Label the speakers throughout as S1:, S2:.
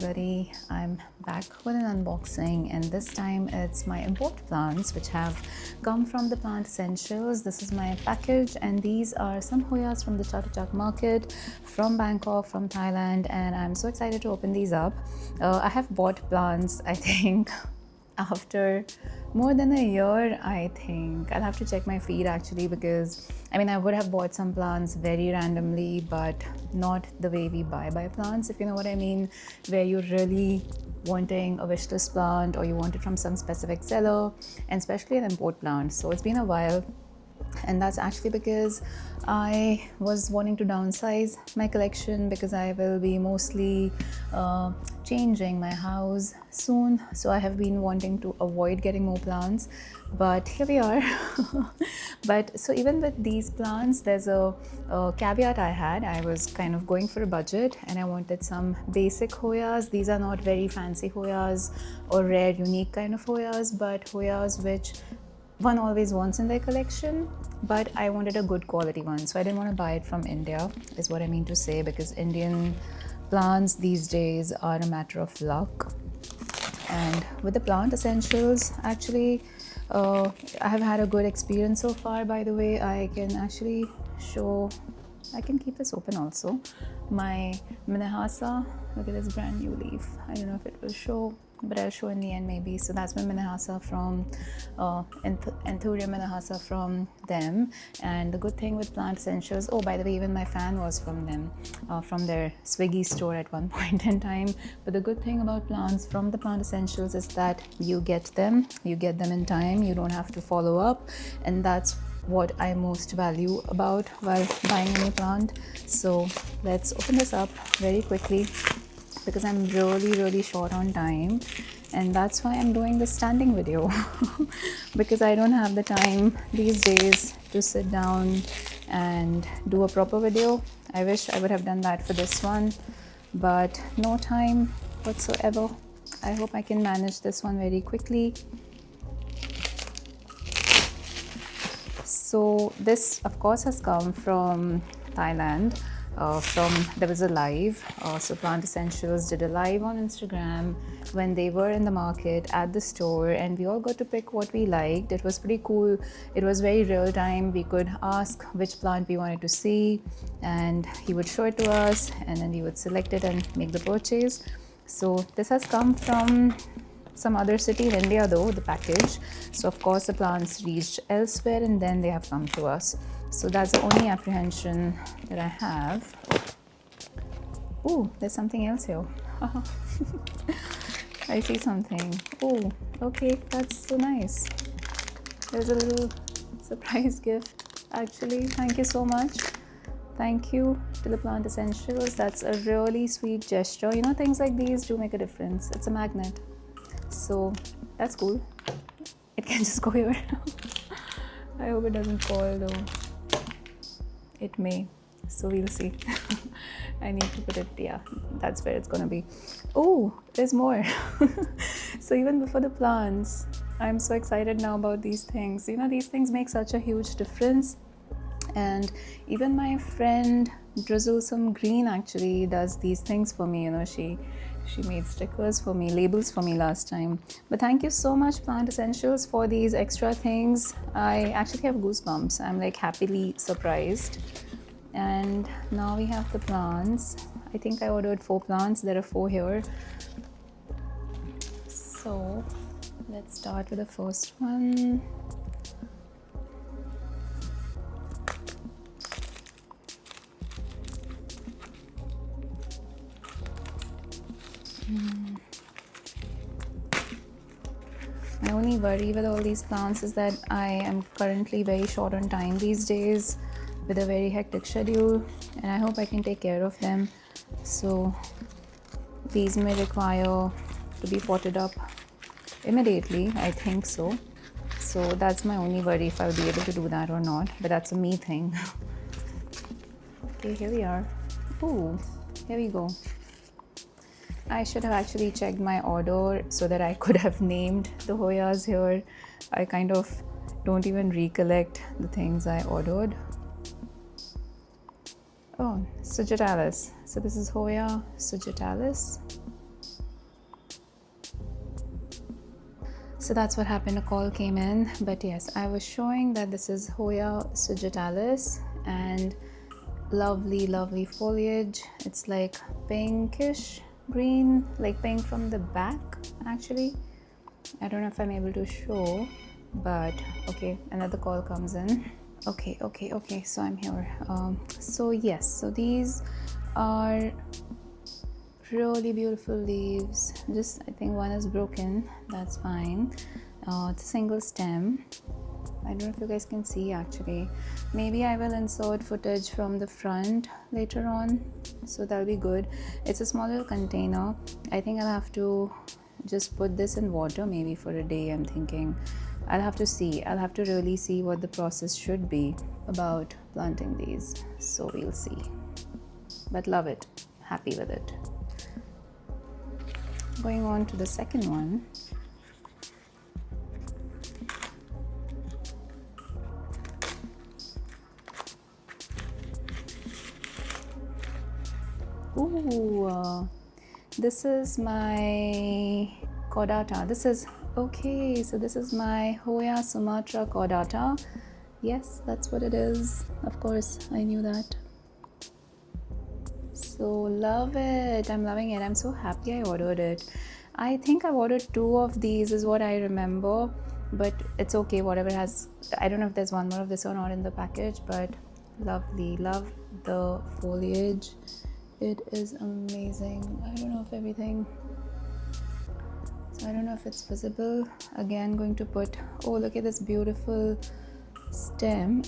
S1: everybody, I'm back with an unboxing, and this time it's my import plants which have come from the Plant Essentials. This is my package, and these are some Hoyas from the Chatuchak Market from Bangkok, from Thailand, and I'm so excited to open these up. I have bought plants, I think, after more than a year. I think I'll have to check my feed actually, because I would have bought some plants very randomly, but not the way we buy plants, if you know what I mean, where you're really wanting a wish list plant or you want it from some specific seller, and especially an import plant. So it's been a while, and that's actually because I was wanting to downsize my collection, because I will be mostly changing my house soon. So I have been wanting to avoid getting more plants, but here we are. But so even with these plants, there's a caveat I had. I was kind of going for a budget, and I wanted some basic Hoyas. These are not very fancy Hoyas or rare, unique kind of Hoyas, but Hoyas which one always wants in their collection, but I wanted a good quality one. So I didn't want to buy it from India, is what I mean to say, because Indian plants these days are a matter of luck. And with the Plant Essentials, actually, I have had a good experience so far. By the way, I can actually show, I can keep this open also. My Minahasa, look at this brand new leaf. I don't know if it will show, but I'll show in the end maybe. So that's my Minahasa from Anthurium Minahasa from them. And the good thing with Plant Essentials, oh by the way, even my fan was from them, from their Swiggy store at one point in time. But the good thing about plants from the Plant Essentials is that you get them in time. You don't have to follow up, and that's what I most value about while buying any plant. So let's open this up very quickly, because I'm really short on time, and that's why I'm doing this standing video. Because I don't have the time these days to sit down and do a proper video. I wish I would have done that for this one, but no time whatsoever. I hope I can manage this one very quickly. So this of course has come from Thailand. There was a live, so Plant Essentials did a live on Instagram when they were in the market at the store, and we all got to pick what we liked. It was pretty cool. It was very real time. We could ask which plant we wanted to see, and he would show it to us, and then we would select it and make the purchase. So this has come from some other city in India though, the package. So of course the plants reached elsewhere, and then they have come to us. So that's the only apprehension that I have. Oh, there's something else here. I see something. Oh, okay, that's so nice. There's a little surprise gift actually. Thank you so much. Thank you to the Plant Essentials. That's a really sweet gesture. You know, things like these do make a difference. It's a magnet. So that's cool. It can just go here. I hope it doesn't fall though. It may, so we'll see. I need to put it, yeah, that's where it's gonna be. Oh, there's more. So even before the plants, I'm so excited now about these things. You know, these things make such a huge difference. And even my friend Drizzle Some Green actually does these things for me. You know, she made stickers for me, labels for me last time. But thank you so much, Plant Essentials, for these extra things. I actually have goosebumps. I'm like happily surprised. And now we have the plants. I think I ordered 4 plants. There are 4 here. So let's start with the first one. My only worry with all these plants is that I am currently very short on time these days with a very hectic schedule, and I hope I can take care of them. So these may require to be potted up immediately, I think so. So that's my only worry, if I'll be able to do that or not, but that's a me thing. Okay, here we are. Ooh, here we go. I should have actually checked my order so that I could have named the Hoyas here. I kind of don't even recollect the things I ordered. Oh, Sagittalis. So this is Hoya Sagittalis. So that's what happened, a call came in. But yes, I was showing that this is Hoya Sugitalis, and lovely, lovely foliage. It's like pinkish green, like pink from the back actually. I don't know if I'm able to show, but okay, another call comes in. Okay, so I'm here. So yes, so these are really beautiful leaves. Just, I think one is broken, that's fine. It's a single stem. I don't know if you guys can see actually. Maybe I will insert footage from the front later on, so that'll be good. It's a small little container. I think I'll have to just put this in water maybe for a day. I'm thinking I'll have to see. I'll have to really see what the process should be about planting these. So we'll see. But love it. Happy with it. Going on to the second one. Ooh, this is my Cordata. This is, okay, so this is my Hoya Sumatra Cordata. Yes, that's what it is. Of course, I knew that. So love it. I'm loving it. I'm so happy I ordered it. I think I ordered 2 of these is what I remember, but it's okay, whatever has. I don't know if there's one more of this or not in the package, but lovely. Love the foliage. It is amazing. I don't know if everything, so I don't know if it's visible. Again, going to put, oh, look at this beautiful stem.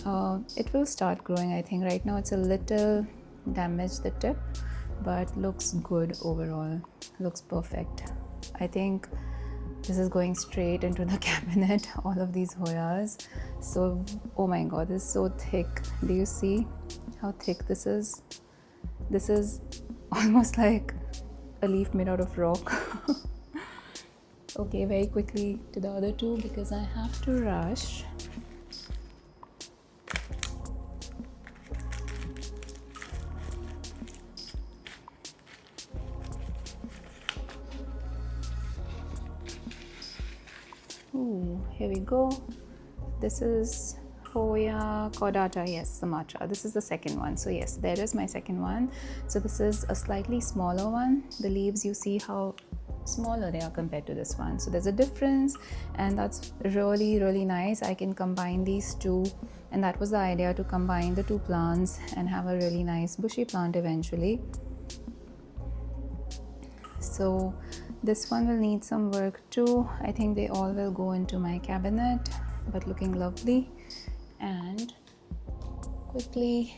S1: It will start growing, I think. Right now it's a little damaged, the tip, but looks good overall. Looks perfect. I think this is going straight into the cabinet, all of these Hoyas. So, oh my god, this is so thick. Do you see how thick this is? This is almost like a leaf made out of rock. Okay, very quickly to the other 2 because I have to rush. Ooh, here we go. This is Hoya Cordata, yes, Sumatra. This is the second one. So yes, there is my second one. So this is a slightly smaller one. The leaves, you see how smaller they are compared to this one. So there's a difference, and that's really, really nice. I can combine these 2, and that was the idea, to combine the 2 plants and have a really nice bushy plant eventually. So this one will need some work too. I think they all will go into my cabinet, but looking lovely. And quickly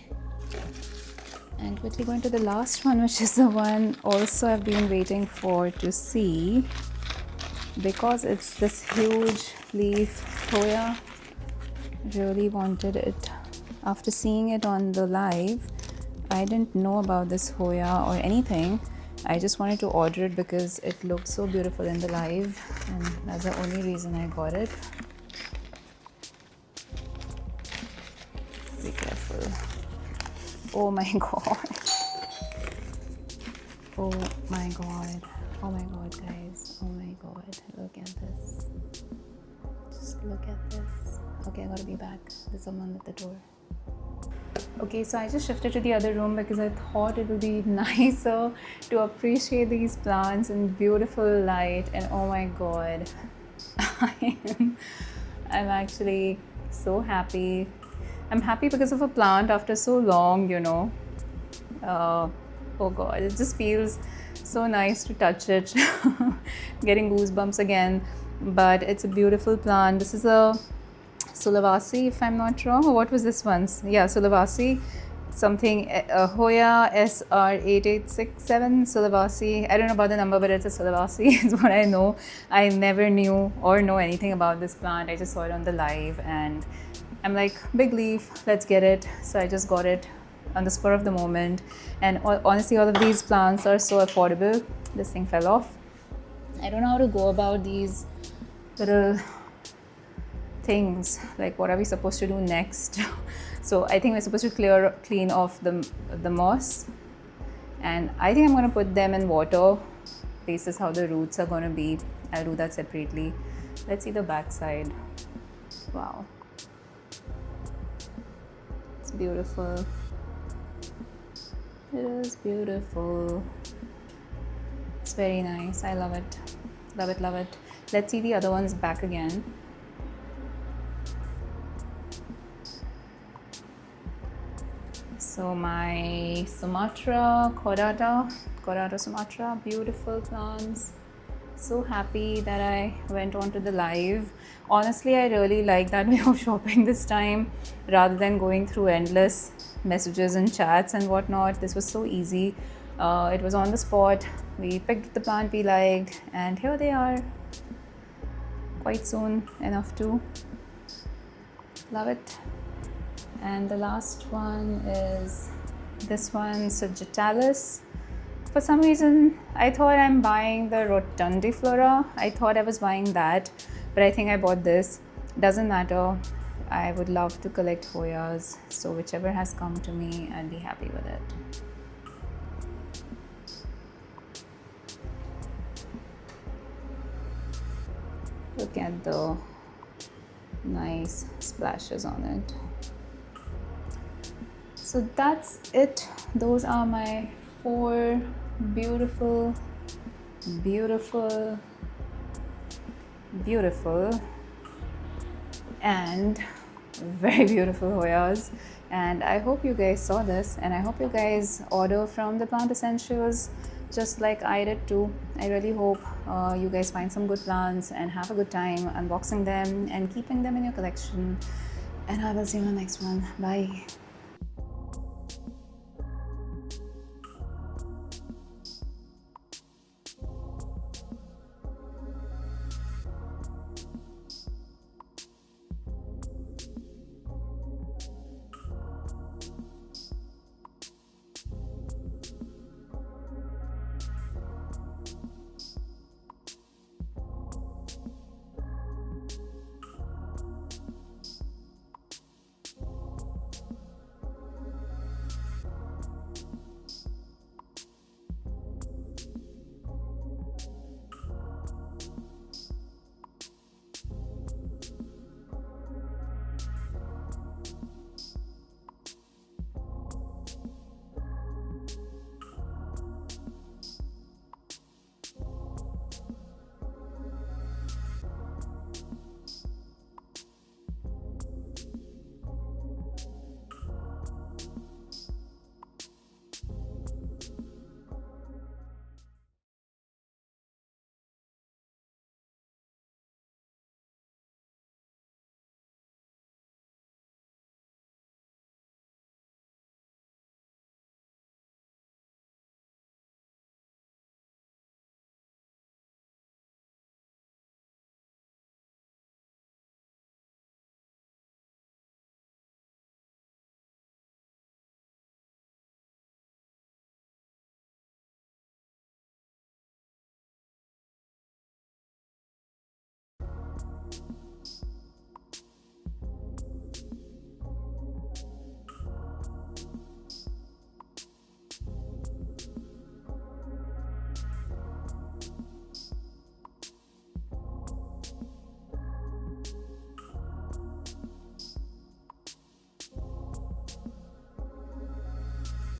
S1: going to the last one, which is the one also I've been waiting for to see, because it's this huge leaf Hoya. Really wanted it. After seeing it on the live, I didn't know about this Hoya or anything. I just wanted to order it because it looked so beautiful in the live, and that's the only reason I got it. Be careful. Oh my god. Oh my god. Oh my god, guys. Oh my god. Look at this. Just look at this. Okay, I gotta be back. There's someone at the door. Okay, so I just shifted to the other room because I thought it would be nicer to appreciate these plants in beautiful light. And oh my god, I'm actually so happy. I'm happy because of a plant after so long, you know. Oh god, it just feels so nice to touch it. Getting goosebumps again. But it's a beautiful plant. This is a Sulawesi, if I'm not wrong. Or what was this one? Yeah, Sulawesi. Something, Hoya SR8867 Sulawesi. I don't know about the number, but it's a Sulawesi. It's what I know. I never knew or know anything about this plant. I just saw it on the live and I'm like, big leaf, let's get it. So I just got it on the spur of the moment. And honestly, all of these plants are so affordable. This thing fell off. I don't know how to go about these little things, like what are we supposed to do next. So I think we're supposed to clean off the moss, and I think I'm going to put them in water. This is how the roots are going to be. I'll do that separately. Let's see the back side. Wow, it's beautiful. It is beautiful. It's very nice. I love it. Love it, love it. Let's see the other ones back again. So my Sumatra, Corata Sumatra, beautiful plants. So happy that I went on to the live. Honestly, I really like that way of shopping this time rather than going through endless messages and chats and whatnot. This was so easy. It was on the spot. We picked the plant we liked, and here they are. Quite soon enough to love it. And the last one is this one, Sagittalis. For some reason, I thought I'm buying the Rotundiflora. I thought I was buying that, but I think I bought this. Doesn't matter. I would love to collect Hoyas, so whichever has come to me, I'd be happy with it. Look at the nice splashes on it. So that's it. Those are my 4 beautiful and very beautiful Hoyas, and I hope you guys saw this, and I hope you guys order from the Plant Essentials just like I did too. I really hope you guys find some good plants and have a good time unboxing them and keeping them in your collection, and I will see you in the next one. Bye.